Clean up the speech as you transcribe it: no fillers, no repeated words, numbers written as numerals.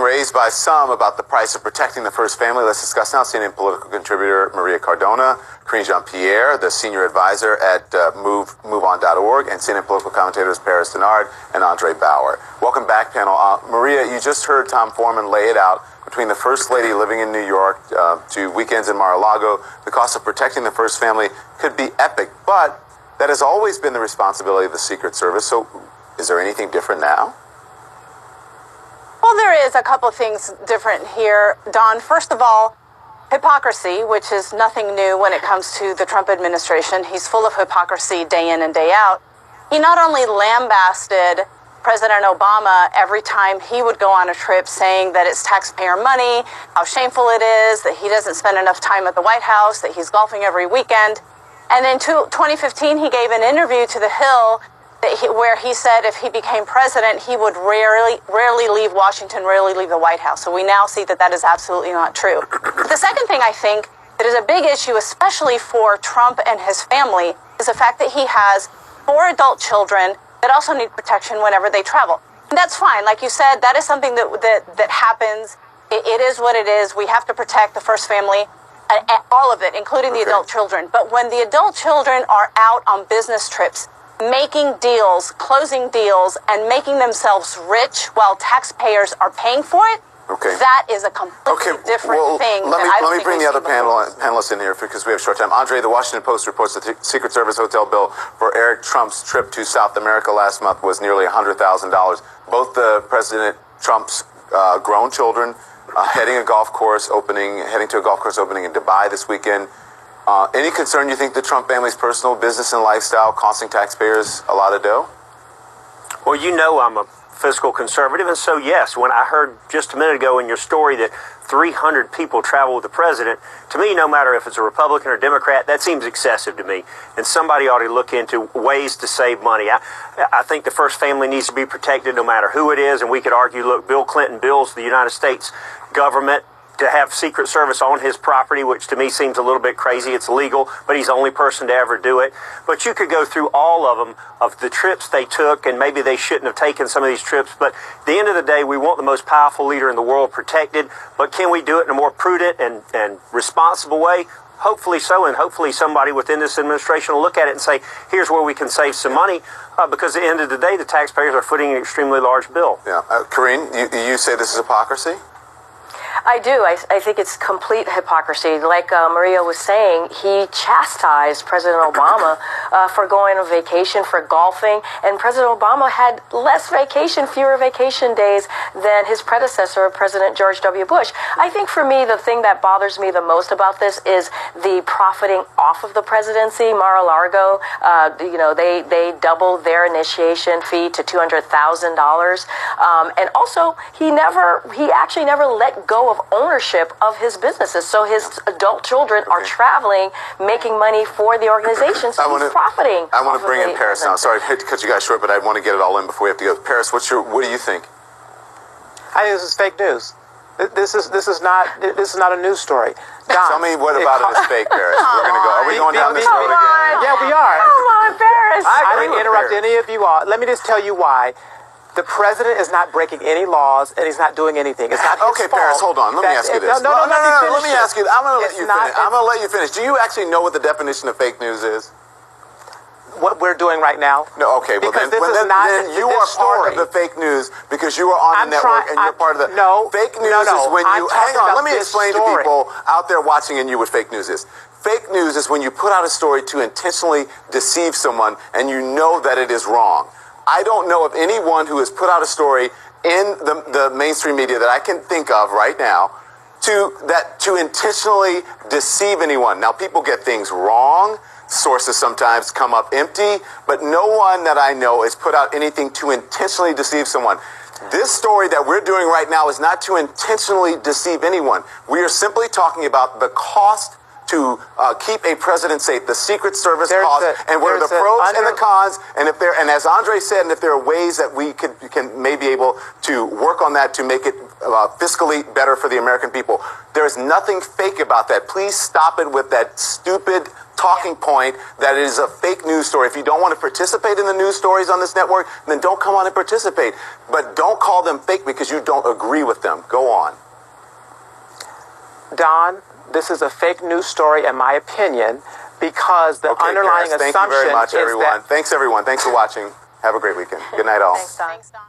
raised by some about the price of protecting the first family. Let's discuss now. CNN political contributor Maria Cardona, Karine Jean-Pierre, the senior advisor at MoveOn.org, and CNN political commentators Paris Dennard and Bauer. Welcome back, panel. Maria, you just heard Tom Foreman lay it out. Between the First Lady living in New York to weekends in Mar-a-Lago, the cost of protecting the first family could be epic, but that has always been the responsibility of the Secret Service. So is there anything different now? Well, there is a couple of things different here, Don. First of all, hypocrisy, which is nothing new when it comes to the Trump administration. He's full of hypocrisy day in and day out. He not only lambasted President Obama every time he would go on a trip saying that it's taxpayer money, how shameful it is, that he doesn't spend enough time at the White House, that he's golfing every weekend. And in 2015, he gave an interview to The Hill where he said if he became president, he would rarely leave Washington, rarely leave the White House. So we now see that that is absolutely not true. The second thing I think that is a big issue, especially for Trump and his family, is the fact that he has 4 adult children that also need protection whenever they travel. And that's fine. Like you said, that is something that happens. It is what it is. We have to protect the first family, all of it, including the adult children. But when the adult children are out on business trips, making deals, closing deals, and making themselves rich while taxpayers are paying for it, that is a completely different thing. Let me bring the other panelists in here because we have short time. Andre, the Washington Post reports that the Secret Service hotel bill for Eric Trump's trip to South America last month was nearly $100,000. Both the President Trump's grown children heading to a golf course opening in Dubai this weekend. Any concern you think the Trump family's personal business and lifestyle costing taxpayers a lot of dough? Well, you know I'm a fiscal conservative, and so yes, when I heard just a minute ago in your story that 300 people travel with the president, to me, no matter if it's a Republican or Democrat, that seems excessive to me, and somebody ought to look into ways to save money. I think the first family needs to be protected no matter who it is, and we could argue, look, Bill Clinton bills the United States government to have Secret Service on his property, which to me seems a little bit crazy. It's legal, but he's the only person to ever do it. But you could go through all of them, of the trips they took, and maybe they shouldn't have taken some of these trips. But at the end of the day, we want the most powerful leader in the world protected. But can we do it in a more prudent and responsible way? Hopefully so, and hopefully somebody within this administration will look at it and say, here's where we can save some money, because at the end of the day, the taxpayers are footing an extremely large bill. Yeah. Karine, you say this is hypocrisy? I do. I think it's complete hypocrisy. Like Maria was saying, he chastised President Obama for going on vacation, for golfing, and President Obama had fewer vacation days than his predecessor, President George W. Bush. I think for me, the thing that bothers me the most about this is the profiting off of the presidency. Mar-a-Lago, they doubled their initiation fee to $200,000, and also he actually never let go of ownership of his businesses. So his adult children are traveling, making money for the organization, so he's profiting. I want to bring in Paris now. Sorry to cut you guys short, but I want to get it all in before we have to go. Paris, what do you think? I think this is fake news. This is not a news story. Don, tell me what about it is fake, Paris. We're going to go. Are we going down this road again? Yeah, we are. Come on, Paris. I didn't interrupt any of you all. Let me just tell you why. The president is not breaking any laws, and he's not doing anything. It's not his fault. Okay, Paris, hold on. Let me ask you this. No, let me ask you. I'm going to let you finish. I'm going to let you finish. Do you actually know what the definition of fake news is? What we're doing right now? No, okay. Well, then you are part of the fake news because you are on the network and you're part of the... Fake news is when you... Hang on, let me explain to people out there watching and you what fake news is. Fake news is when you put out a story to intentionally deceive someone and you know that it is wrong. I don't know of anyone who has put out a story in the mainstream media that I can think of right now to intentionally deceive anyone. Now, people get things wrong. Sources sometimes come up empty, but no one that I know has put out anything to intentionally deceive someone. This story that we're doing right now is not to intentionally deceive anyone. We are simply talking about the cost to keep a president safe, the Secret Service cost, and what are the pros and the cons, and as Andre said, and if there are ways that we can maybe able to work on that to make it fiscally better for the American people. There is nothing fake about that. Please stop it with that stupid talking point that it is a fake news story. If you don't want to participate in the news stories on this network, then don't come on and participate. But don't call them fake because you don't agree with them. Go on. Don, this is a fake news story, in my opinion, because the underlying Paris, assumption thank you very much, is everyone. that... Thanks, everyone. Thanks for watching. Have a great weekend. Good night, all. Thanks, Don.